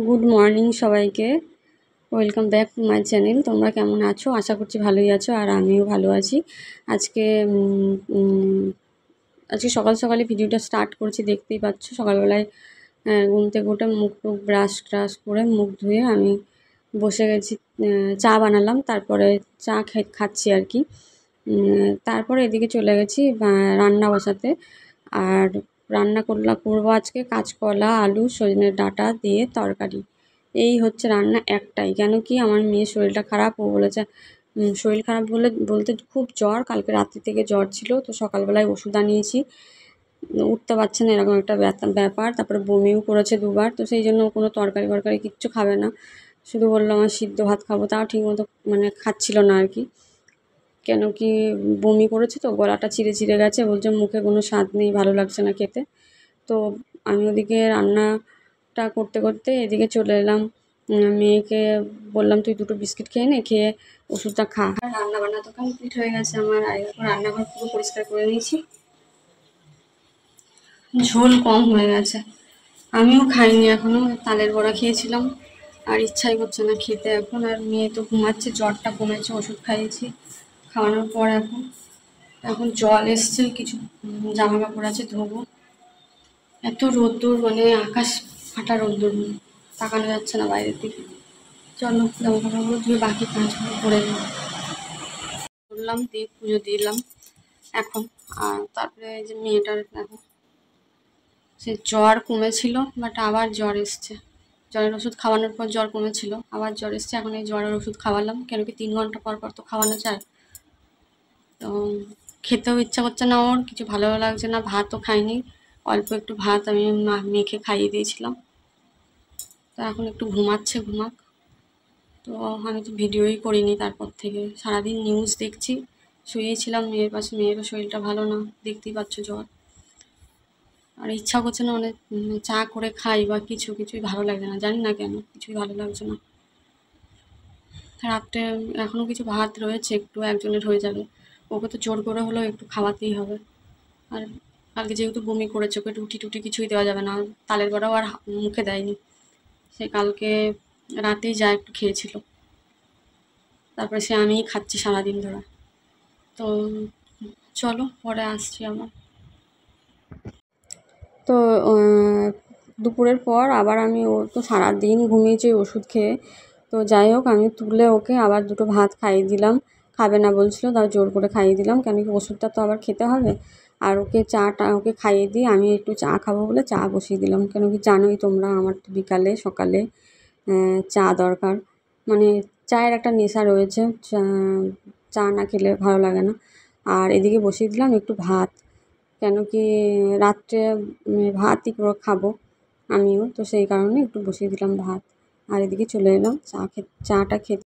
Good morning সবাইকে। Welcome back to my channel. তোমরা কেমন আছো? আশা করছি ভালোই আছো, আর আমিও ভালো আছি। আজকে আজকে সকাল সকালে ভিডিওটা স্টার্ট করছি, দেখতেই পাচ্ছ। সকালবেলায় ঘুম থেকে উঠে মুখ টুক ব্রাশ ট্রাশ করে মুখ ধুয়ে আমি বসে গেছি। চা বানালাম, তারপরে চা খাচ্ছি আর কি। তারপরে এদিকে চলে গেছি রান্না বসাতে। আর রান্না করবো আজকে কাঁচকলা, আলু, সজনের ডাঁটা দিয়ে তরকারি। এই হচ্ছে রান্না একটাই। কেন কি আমার মেয়ের শরীরটা খারাপ। ও বলেছে শরীর খারাপ বলতে খুব জ্বর, কালকে রাত্রি থেকে জ্বর ছিল। তো সকালবেলায় ওষুধ আনিয়েছি, উঠতে পারছে না, এরকম একটা ব্যাপার। তারপরে বমিও করেছে দুবার। তো সেই জন্য কোনো তরকারি কিচ্ছু খাবে না, শুধু বললো আমার সিদ্ধ ভাত খাবো। তাও ঠিক মতো খাচ্ছিল না আর কি। কেন কি বমি করেছে, তো গলাটা চিড়ে গেছে। বলছে মুখে কোনো স্বাদ নেই, ভালো লাগছে না খেতে। তো আমি ওদিকে রান্নাটা করতে করতে এদিকে চলে এলাম। মেয়েকে বললাম তুই দুটো বিস্কিট খেয়ে নে, খেয়ে ওষুধটা খা। রান্না বান্না তো কমপ্লিট হয়ে গেছে আমার। রান্নাঘর পুরো পরিষ্কার করে নিয়েছি। ঝোল কম হয়ে গেছে, আমিও খাইনি এখনো। তালের বড়া খেয়েছিলাম, আর ইচ্ছাই করছে না খেতে এখন। আর মেয়ে তো ঘুমাচ্ছে, জ্বরটা কমেছে, ওষুধ খাইয়েছি। খাওয়ানোর পর এখন জল এসছে, কিছু জামা কাপড় আছে ধোবো। এত রোদ্দুর, আকাশ ফাটা রোদ্দুর, তাকানো যাচ্ছে না বাইরের দিকে। চলো জামা কাপড়গুলো ধুয়ে বাকি কাজগুলো করে করলাম, দিয়ে পুজো দিলাম এখন। আর তারপরে যে মেয়েটার দেখো, সে জ্বর কমেছিল, বাট আবার জ্বর এসছে। জ্বরের ওষুধ খাওয়ানোর পর জ্বর কমেছিল, আবার জ্বর এসছে। এখন এই জ্বরের ওষুধ খাওয়ালাম, কেন কি 3 ঘন্টা পর পর তো খাওয়ানো যায়। তো খেতেও ইচ্ছা করছে না ওর, কিছু ভালো লাগছে না। ভাতও খাইনি, অল্প একটু ভাত আমি মেখে খাইয়ে দিয়েছিলাম। তো এখন একটু ঘুমাচ্ছে, ঘুমাক। তো আমি তো ভিডিওই করিনি তারপর থেকে, সারাদিন নিউজ দেখছি, শুয়েছিলাম মেয়ের পাশে। মেয়েরও শরীরটা ভালো না, দেখতেই পাচ্ছ জ্বর। আর ইচ্ছা করছে না চা করে খাই বা কিছুই ভালো লাগে না, জানি না কেন, কিছুই ভালো লাগছে না। রাত্রে এখনও কিছু ভাত রয়েছে, একটু একজনের হয়ে যাবে। ওকে তো জোর করে হলেও একটু খাওয়াতেই হবে। আর কালকে যেহেতু বমি করেছে, ওকে রুটি টুটি কিছুই দেওয়া যাবে না। তালের বড়াও আর মুখে দেয়নি, সে কালকে রাতেই যা একটু খেয়েছিল। তারপরে সে আমিই খাচ্ছি সারাদিন ধরে। তো চলো পরে আসছি আবার। তো দুপুরের পর আবার ও তো সারাদিন ঘুমিয়েছে ওষুধ খেয়ে। তো যাই হোক, আমি তুলে ওকে আবার দুটো ভাত খাইয়ে দিলাম। খাবে না বলছিল, তাও জোর করে খাইয়ে দিলাম, কেন কি ওষুধটা তো আবার খেতে হবে। আর ওকে ওকে খাইয়ে দিয়ে আমি একটু চা খাবো বলে চা বসিয়ে দিলাম। কেন কি জানোই তোমরা, আমার তো বিকালে সকালে চা দরকার। চায়ের একটা নেশা রয়েছে, চা না খেলে ভালো লাগে না। আর এদিকে বসিয়ে দিলাম একটু ভাত, কেন কি রাত্রে ভাতই খাবো আমিও। তো সেই কারণে একটু বসিয়ে দিলাম ভাত। আর এদিকে চলে এলাম চাটা খেতে।